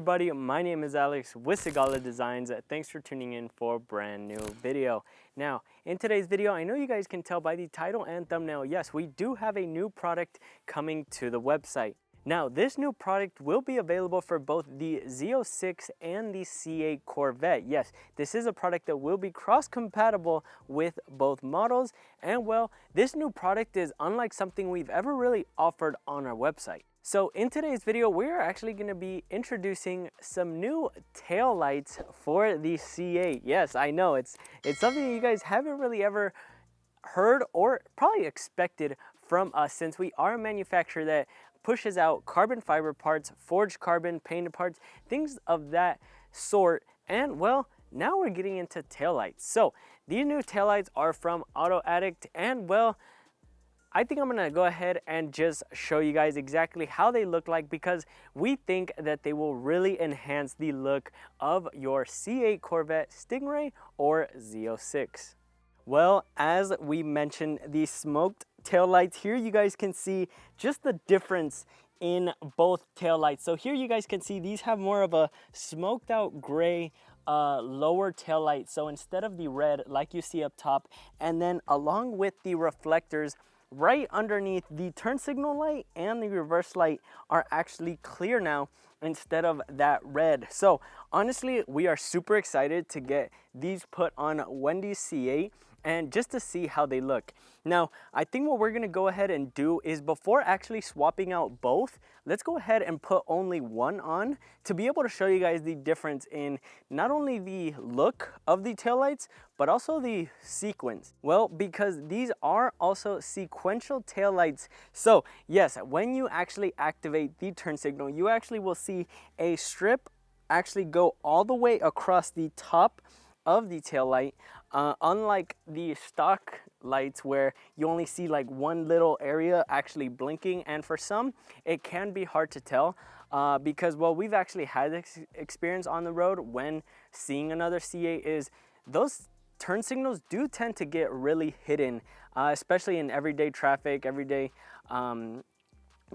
everybody, my name is Alex with Sigala Designs. Thanks for tuning in for a brand new video. Now, in today's video, I know you guys can tell by the title and thumbnail, yes, we do have a new product coming to the website. Now, this new product will be available for both the Z06 and the C8 Corvette. Yes, this is a product that will be cross-compatible with both models. And well, this new product is unlike something we've ever really offered on our website. So in today's video, we're actually going to be introducing some new tail lights for the C8. Yes, I know it's something you guys haven't really ever heard or probably expected from us, since we are a manufacturer that pushes out carbon fiber parts, forged carbon, painted parts, things of that sort. And well, now we're getting into taillights. So these new taillights are from Auto Addict, and well, I think I'm gonna go ahead and just show you guys exactly how they look like, because we think that they will really enhance the look of your C8 Corvette, Stingray, or Z06. Well, as we mentioned, the smoked taillights, here you guys can see just the difference in both taillights. So here you guys can see these have more of a smoked out gray lower taillight. So instead of the red like you see up top, and then along with the reflectors right underneath, the turn signal light and the reverse light are actually clear now instead of that red. So honestly, we are super excited to get these put on Wendy's C8 and just to see how they look. Now, I think what we're gonna go ahead and do is, before actually swapping out both, let's go ahead and put only one on to be able to show you guys the difference in not only the look of the taillights, but also the sequence. Well, because these are also sequential taillights. So yes, when you actually activate the turn signal, you actually will see a strip actually go all the way across the top of the taillight, unlike the stock lights where you only see like one little area actually blinking. And for some, it can be hard to tell because, well, we've actually had this experience on the road when seeing another C8, is those turn signals do tend to get really hidden, especially in everyday traffic, everyday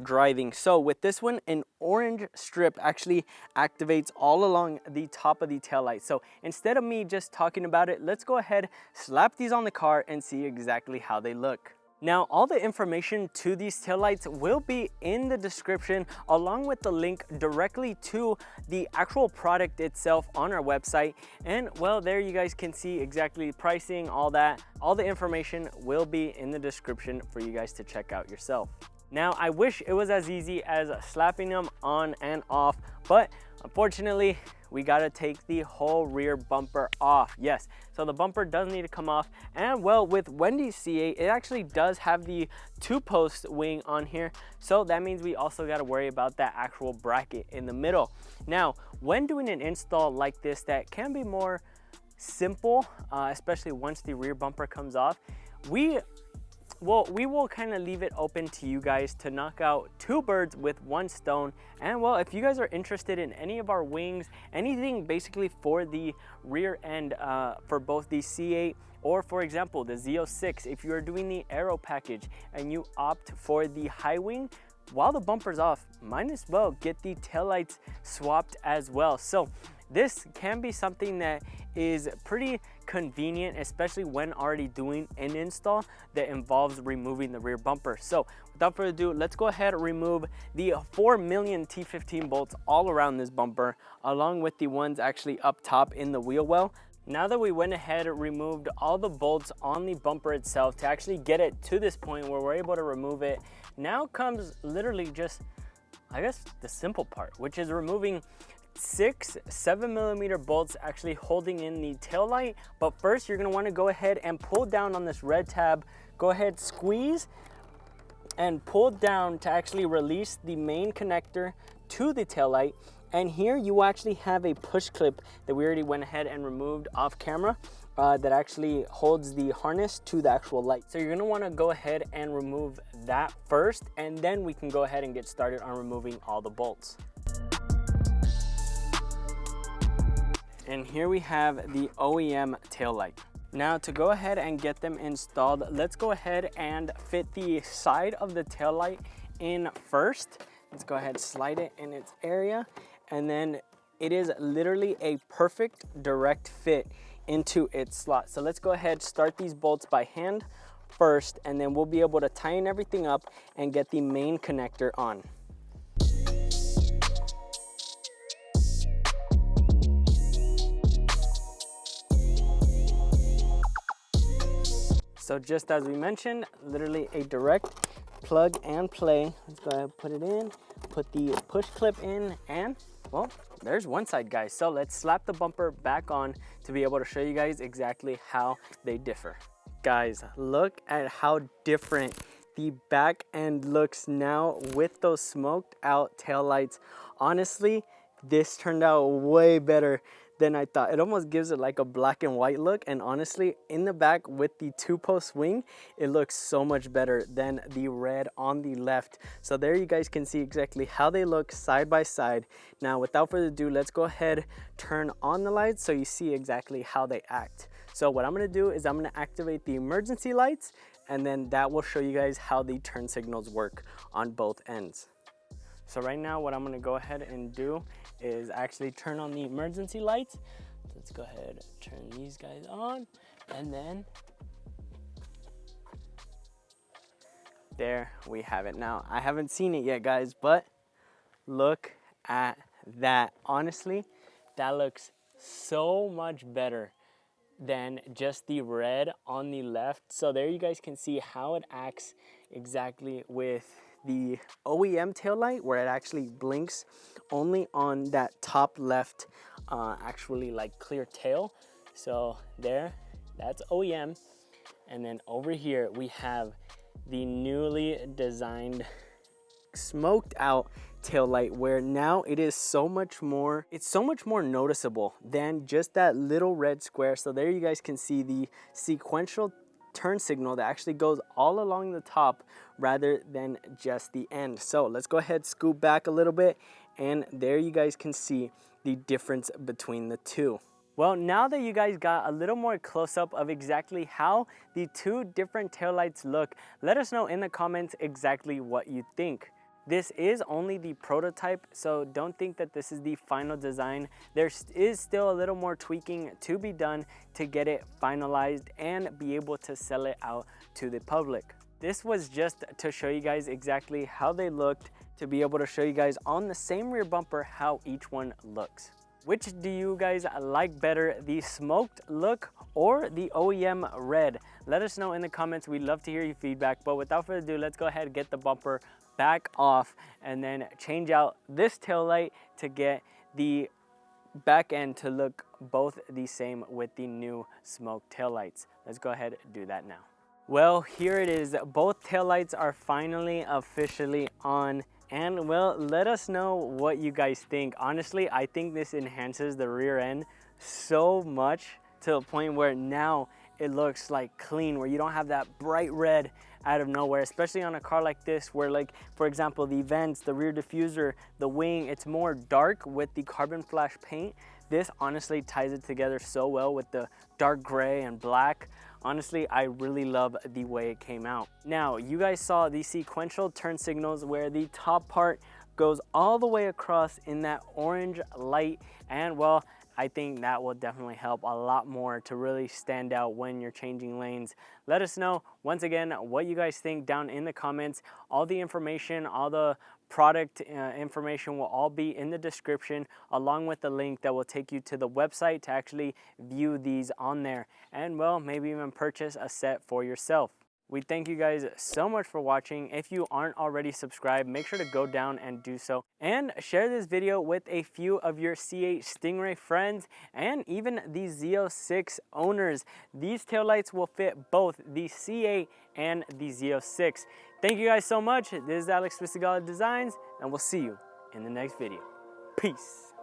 driving. So with this one, an orange strip actually activates all along the top of the taillight. So instead of me just talking about it, let's go ahead, slap these on the car and see exactly how they look. Now, all the information to these taillights will be in the description, along with the link directly to the actual product itself on our website. And well, there you guys can see exactly pricing, all that. All the information will be in the description for you guys to check out yourself. Now, I wish it was as easy as slapping them on and off, but unfortunately, we gotta take the whole rear bumper off. Yes, so the bumper does need to come off. And well, with Wendy's C8, it actually does have the 2-post wing on here. So that means we also gotta worry about that actual bracket in the middle. Now, when doing an install like this that can be more simple, especially once the rear bumper comes off, we will kind of leave it open to you guys to knock out 2 birds with 1 stone. And well, if you guys are interested in any of our wings, anything basically for the rear end for both the C8 or, for example, the Z06, if you are doing the aero package and you opt for the high wing, while the bumper's off, might as well get the taillights swapped as well. So this can be something that is pretty convenient, especially when already doing an install that involves removing the rear bumper. So without further ado, let's go ahead and remove the 4 million T15 bolts all around this bumper, along with the ones actually up top in the wheel well. Now that we went ahead and removed all the bolts on the bumper itself to actually get it to this point where we're able to remove it, now comes literally just, I guess, the simple part, which is removing 6 7mm bolts actually holding in the tail light. But first, you're going to want to go ahead and pull down on this red tab. Go ahead, squeeze and pull down to actually release the main connector to the tail light. And here you actually have a push clip that we already went ahead and removed off camera that actually holds the harness to the actual light. So you're going to want to go ahead and remove that first, and then we can go ahead and get started on removing all the bolts. And here we have the OEM taillight. Now, to go ahead and get them installed, let's go ahead and fit the side of the taillight in first. Let's go ahead and slide it in its area, and then it is literally a perfect direct fit into its slot. So let's go ahead, start these bolts by hand first, and then we'll be able to tighten everything up and get the main connector on. So just as we mentioned, literally a direct plug and play. Let's go ahead and put it in, put the push clip in, and well, there's one side, guys. So let's slap the bumper back on to be able to show you guys exactly how they differ. Guys, look at how different the back end looks now with those smoked out taillights. Honestly, this turned out way better than I thought. It almost gives it like a black and white look, and honestly, in the back with the 2-post swing, it looks so much better than the red on the left. So there you guys can see exactly how they look side by side. Now, without further ado, let's go ahead, turn on the lights so you see exactly how they act. So what I'm gonna do is I'm gonna activate the emergency lights, and then that will show you guys how the turn signals work on both ends. So right now what I'm gonna go ahead and do is actually turn on the emergency lights. Let's go ahead and turn these guys on, and then there we have it. Now, I haven't seen it yet, guys, but look at that. Honestly, that looks so much better than just the red on the left. So there you guys can see how it acts exactly with the OEM taillight, where it actually blinks only on that top left actually like clear tail. So there, that's OEM. And then over here we have the newly designed smoked out taillight, where now it is so much more, it's so much more noticeable than just that little red square. So there you guys can see the sequential turn signal that actually goes all along the top rather than just the end. So let's go ahead, scoop back a little bit, and there you guys can see the difference between the two. Well, now that you guys got a little more close-up of exactly how the two different taillights look, let us know in the comments exactly what you think. This is only the prototype, so don't think that this is the final design. There is still a little more tweaking to be done to get it finalized and be able to sell it out to the public. This was just to show you guys exactly how they looked, to be able to show you guys on the same rear bumper how each one looks. Which do you guys like better, the smoked look or the OEM red? Let us know in the comments. We'd love to hear your feedback. But without further ado, let's go ahead and get the bumper back off and then change out this taillight to get the back end to look both the same with the new smoked taillights. Let's go ahead and do that now. Well, here it is. Both taillights are finally officially on. And well, let us know what you guys think. Honestly, I think this enhances the rear end so much to the point where now it looks like clean, where you don't have that bright red out of nowhere, especially on a car like this where, like, for example, the vents, the rear diffuser, the wing, it's more dark with the carbon flash paint. This honestly ties it together so well with the dark gray and black. Honestly, I really love the way it came out. Now, you guys saw the sequential turn signals where the top part goes all the way across in that orange light, and well, I think that will definitely help a lot more to really stand out when you're changing lanes. Let us know, once again, what you guys think down in the comments. All the information, all the product information will all be in the description, along with the link that will take you to the website to actually view these on there. And well, maybe even purchase a set for yourself. We thank you guys so much for watching. If you aren't already subscribed, make sure to go down and do so. And share this video with a few of your C8 Stingray friends and even the Z06 owners. These taillights will fit both the C8 and the Z06. Thank you guys so much. This is Alex with Sigala Designs, and we'll see you in the next video. Peace.